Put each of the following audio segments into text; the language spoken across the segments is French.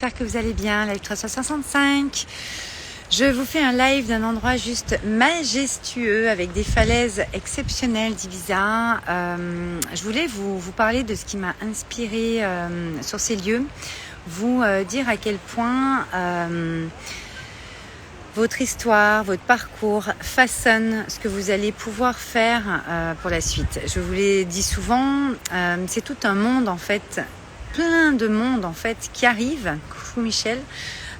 J'espère que vous allez bien, live 365. Je vous fais un live d'un endroit juste majestueux avec des falaises exceptionnelles d'Ibiza. Je voulais vous parler de ce qui m'a inspiré sur ces lieux, vous dire à quel point votre histoire, votre parcours façonne ce que vous allez pouvoir faire pour la suite. Je vous l'ai dit souvent, c'est tout un monde en fait, plein de monde en fait qui arrive. Coucou Michel.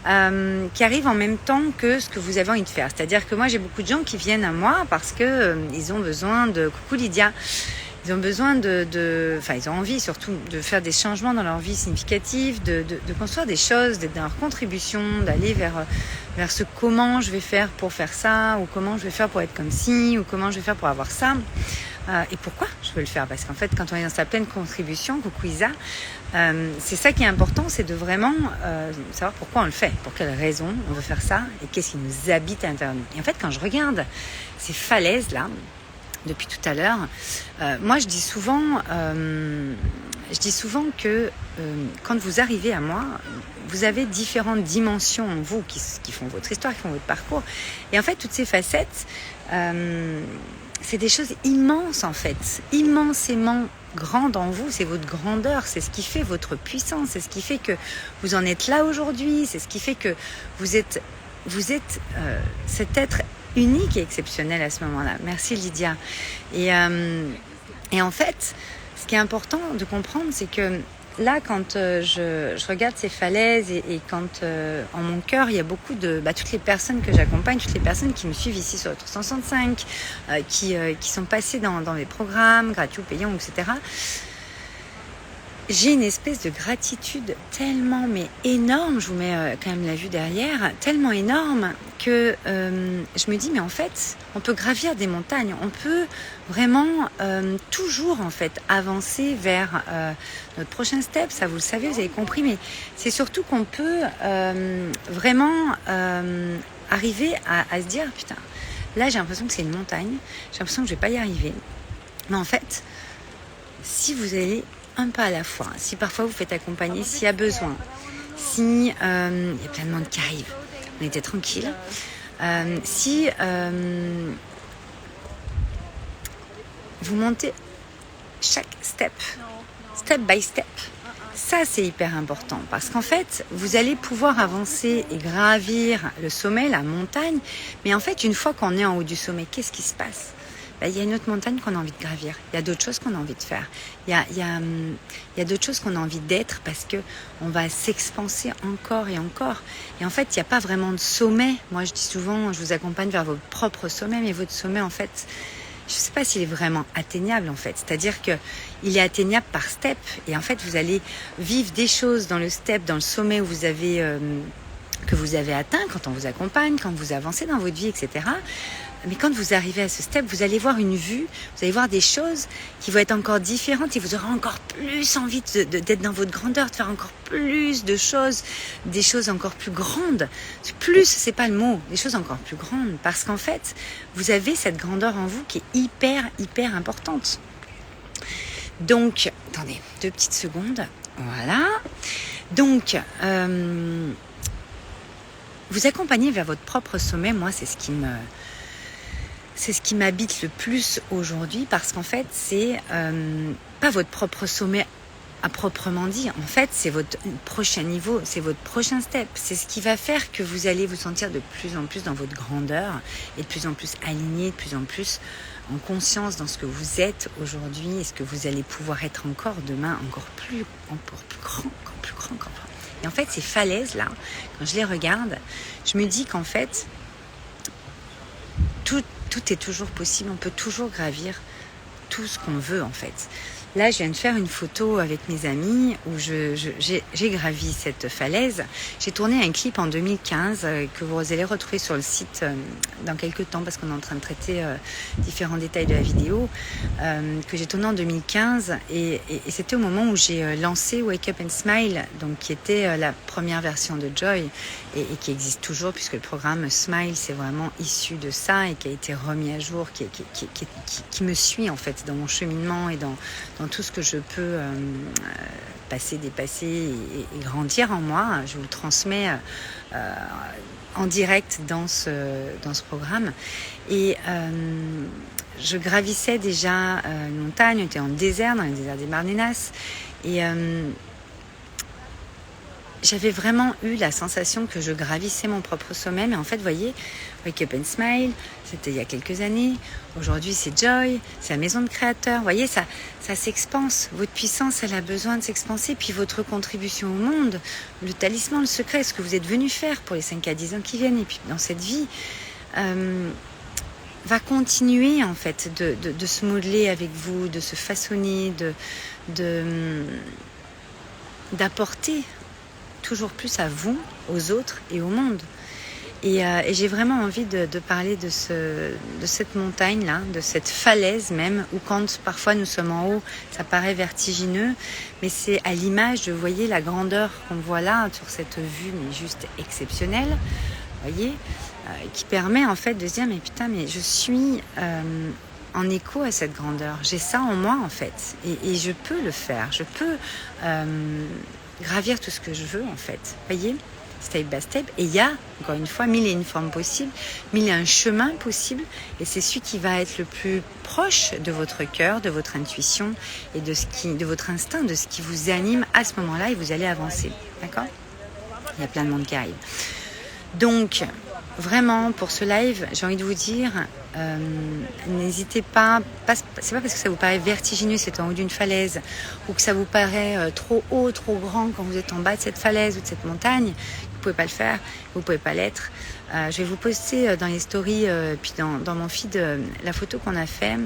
Qui arrive en même temps que ce que vous avez envie de faire. C'est-à-dire que moi, j'ai beaucoup de gens qui viennent à moi parce que ils ont besoin de... Coucou Lydia. Ils ont besoin enfin, ils ont envie surtout de faire des changements dans leur vie significatifs, de construire des choses, d'être dans leur contribution, d'aller vers ce comment je vais faire pour faire ça, ou comment je vais faire pour être comme ci, ou comment je vais faire pour avoir ça. Et pourquoi je veux le faire? Parce qu'en fait, quand on est dans sa pleine contribution, coucou Isa, c'est ça qui est important, c'est de vraiment savoir pourquoi on le fait, pour quelle raison on veut faire ça, et qu'est-ce qui nous habite à l'intérieur de nous. Et en fait, quand je regarde ces falaises-là, depuis tout à l'heure, moi je dis souvent que quand vous arrivez à moi, vous avez différentes dimensions en vous qui font votre histoire, qui font votre parcours. Et en fait, toutes ces facettes, c'est des choses immenses en fait, immensément grandes en vous. C'est votre grandeur, c'est ce qui fait votre puissance, c'est ce qui fait que vous en êtes là aujourd'hui, c'est ce qui fait que vous êtes cet être unique et exceptionnel à ce moment-là. Merci Lydia. Et en fait, ce qui est important de comprendre, c'est que là, quand je regarde ces falaises et quand en mon cœur, il y a beaucoup de... toutes les personnes que j'accompagne, toutes les personnes qui me suivent ici sur le 365, qui sont passées dans mes programmes, gratuits ou payants, etc., j'ai une espèce de gratitude tellement énorme, je vous mets quand même la vue derrière, tellement énorme que je me dis mais en fait on peut gravir des montagnes, on peut vraiment toujours en fait avancer vers notre prochain step, ça vous le savez, vous avez compris, mais c'est surtout qu'on peut vraiment arriver à se dire putain, là j'ai l'impression que c'est une montagne, j'ai l'impression que je vais pas y arriver, mais en fait si vous allez un pas à la fois, si parfois vous faites accompagner, s'il y a besoin, si il y a plein de monde qui arrive, on était tranquille, si vous montez chaque step by step, ça c'est hyper important parce qu'en fait vous allez pouvoir avancer et gravir le sommet, la montagne, mais en fait une fois qu'on est en haut du sommet, qu'est-ce qui se passe? Il y a une autre montagne qu'on a envie de gravir. Il y a d'autres choses qu'on a envie de faire. Il y a d'autres choses qu'on a envie d'être parce que on va s'expanser encore et encore. Et en fait, il n'y a pas vraiment de sommet. Moi, je dis souvent, je vous accompagne vers votre propre sommet, mais votre sommet, en fait, je ne sais pas s'il est vraiment atteignable, en fait. C'est-à-dire que il est atteignable par step. Et en fait, vous allez vivre des choses dans le step, dans le sommet où vous avez que vous avez atteint quand on vous accompagne, quand vous avancez dans votre vie, etc. Mais quand vous arrivez à ce step, vous allez voir une vue, vous allez voir des choses qui vont être encore différentes et vous aurez encore plus envie d'être dans votre grandeur, de faire encore plus de choses, des choses encore plus grandes. Plus, c'est pas le mot, des choses encore plus grandes. Parce qu'en fait, vous avez cette grandeur en vous qui est hyper, hyper importante. Donc, attendez, 2 petites secondes. Voilà. Donc, vous accompagnez vers votre propre sommet, moi, c'est ce qui m'habite le plus aujourd'hui parce qu'en fait, c'est pas votre propre sommet à proprement dit. En fait, c'est votre prochain niveau, c'est votre prochain step. C'est ce qui va faire que vous allez vous sentir de plus en plus dans votre grandeur et de plus en plus aligné, de plus en plus en conscience dans ce que vous êtes aujourd'hui et ce que vous allez pouvoir être encore demain, encore plus grand. Et en fait, ces falaises-là, quand je les regarde, je me dis qu'en fait, tout est toujours possible, on peut toujours gravir tout ce qu'on veut en fait. Là, je viens de faire une photo avec mes amis où j'ai gravi cette falaise. J'ai tourné un clip en 2015 que vous allez retrouver sur le site dans quelques temps parce qu'on est en train de traiter différents détails de la vidéo que j'ai tourné en 2015 et c'était au moment où j'ai lancé Wake Up and Smile, donc qui était la première version de Joy et qui existe toujours puisque le programme Smile c'est vraiment issu de ça et qui a été remis à jour, qui me suit en fait dans mon cheminement et dans dans tout ce que je peux passer, dépasser et grandir en moi. Je vous le transmets en direct dans ce programme. Et je gravissais déjà une montagne, on était en désert, dans le désert des Marnenas. Et j'avais vraiment eu la sensation que je gravissais mon propre sommet. Mais en fait, vous voyez, Wake Up and Smile, c'était il y a quelques années. Aujourd'hui, c'est Joy, c'est la maison de créateurs. Vous voyez, ça s'expanse. Votre puissance, elle a besoin de s'expanser. Puis votre contribution au monde, le talisman, le secret, ce que vous êtes venu faire pour les 5 à 10 ans qui viennent. Et puis dans cette vie, va continuer en fait de se modeler avec vous, de se façonner, d'apporter toujours plus à vous, aux autres et au monde. Et j'ai vraiment envie de parler de cette montagne-là, de cette falaise même, où quand parfois nous sommes en haut, ça paraît vertigineux, mais c'est à l'image de, vous voyez, la grandeur qu'on voit là, sur cette vue, mais juste exceptionnelle, vous voyez, qui permet en fait de se dire, mais putain, mais je suis en écho à cette grandeur, j'ai ça en moi en fait, et je peux le faire, je peux gravir tout ce que je veux en fait, voyez, step by step. Et il y a, encore une fois, 1000 et une formes possibles, 1000 et un chemin possible, et c'est celui qui va être le plus proche de votre cœur, de votre intuition et de votre instinct, de ce qui vous anime à ce moment-là, et vous allez avancer, d'accord? Il y a plein de monde qui arrive. Donc, vraiment, pour ce live, j'ai envie de vous dire, n'hésitez pas, c'est pas parce que ça vous paraît vertigineux, c'est en haut d'une falaise, ou que ça vous paraît trop haut, trop grand quand vous êtes en bas de cette falaise ou de cette montagne, vous pouvez pas le faire, vous pouvez pas l'être. Je vais vous poster dans les stories, puis dans mon feed, la photo qu'on a fait,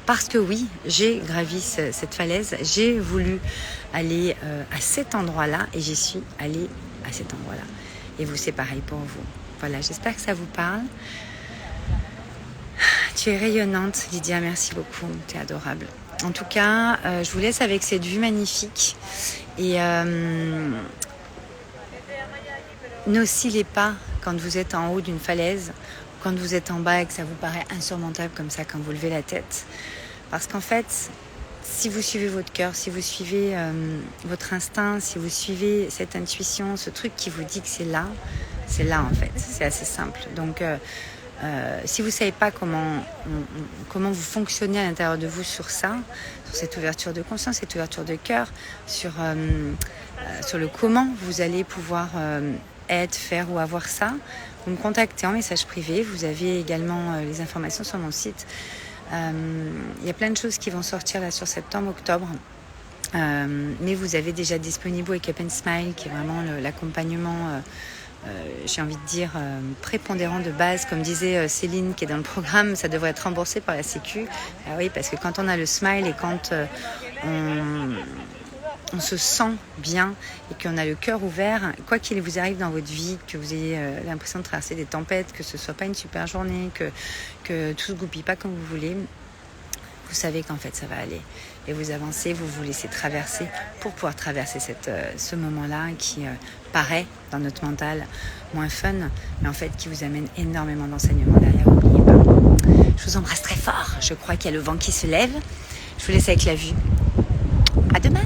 parce que oui, j'ai gravi cette falaise, j'ai voulu aller à cet endroit-là, et j'y suis allée à cet endroit-là. Et vous, c'est pareil pour vous. Voilà, j'espère que ça vous parle. Tu es rayonnante, Lydia, merci beaucoup, tu es adorable. En tout cas, je vous laisse avec cette vue magnifique. Et n'oscillez pas quand vous êtes en haut d'une falaise, quand vous êtes en bas et que ça vous paraît insurmontable comme ça quand vous levez la tête. Parce qu'en fait, si vous suivez votre cœur, si vous suivez votre instinct, si vous suivez cette intuition, ce truc qui vous dit que c'est là en fait, c'est assez simple. Donc si vous ne savez pas comment vous fonctionnez à l'intérieur de vous sur ça, sur cette ouverture de conscience, cette ouverture de cœur, sur le comment vous allez pouvoir être, faire ou avoir ça, vous me contactez en message privé. Vous avez également les informations sur mon site. Il y a plein de choses qui vont sortir là sur septembre, octobre. Mais vous avez déjà disponible Wake Up and Smile, qui est vraiment l'accompagnement, j'ai envie de dire, prépondérant de base. Comme disait Céline, qui est dans le programme, ça devrait être remboursé par la Sécu. Ah oui, parce que quand on a le smile et quand on se sent bien et qu'on a le cœur ouvert, quoi qu'il vous arrive dans votre vie, que vous ayez l'impression de traverser des tempêtes, que ce soit pas une super journée, que tout se goupille pas comme vous voulez, vous savez qu'en fait ça va aller. Et vous avancez, vous vous laissez traverser pour pouvoir traverser ce moment-là qui paraît dans notre mental moins fun, mais en fait qui vous amène énormément d'enseignements derrière, n'oubliez pas. Je vous embrasse très fort, je crois qu'il y a le vent qui se lève. Je vous laisse avec la vue. À demain.